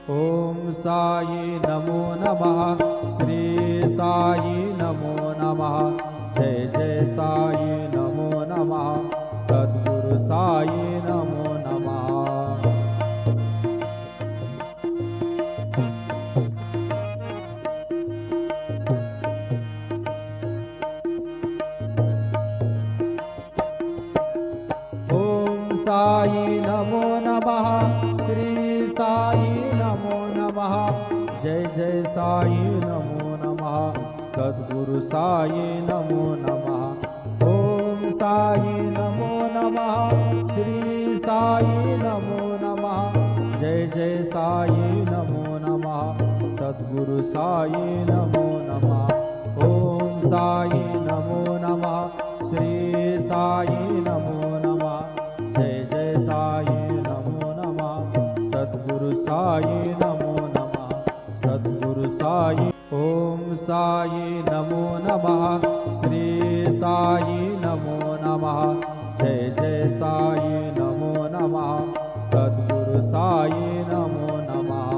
ओम साई नमो नमः। श्री साई नमो नमः। जय जय साई नमो नमः। सद्गुरु साई नमो नमः। ओम साई नमो नमः। श्री साई नमो नमः। जय जय साई नमो नमः। सद्गुरु साई नमो नमः। ओम साई नमो नमः। श्री साई नमो नमः। जय जय साई नमो नमः। सद्गुरु साई नमो नमः। ओम साई नमो नमः। श्री साई नमो नमः। जय जय साई नमो नमः। सद्गुरु साई नमो नमः। सद्गुरु साई। ओम साई नमो नमः। श्री साई नमो नमः। जय जय साई नमो नमः। सद्गुरु साई नमो नमः।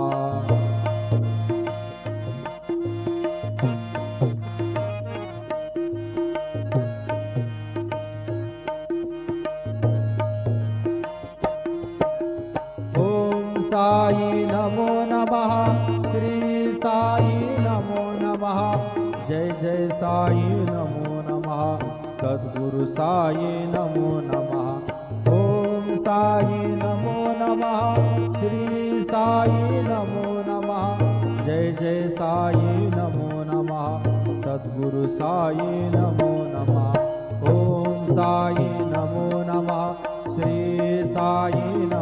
साई नमो नमः। श्री साई नमो नमः। जय जय साई नमो नमः। सद्गुरु साई नमो नमः। ओम साई नमो नमः। श्री साई नमो नमः। जय जय साई नमो नमः। सद्गुरु साई नमो नमः। ओम साई नमो नमः। श्री साई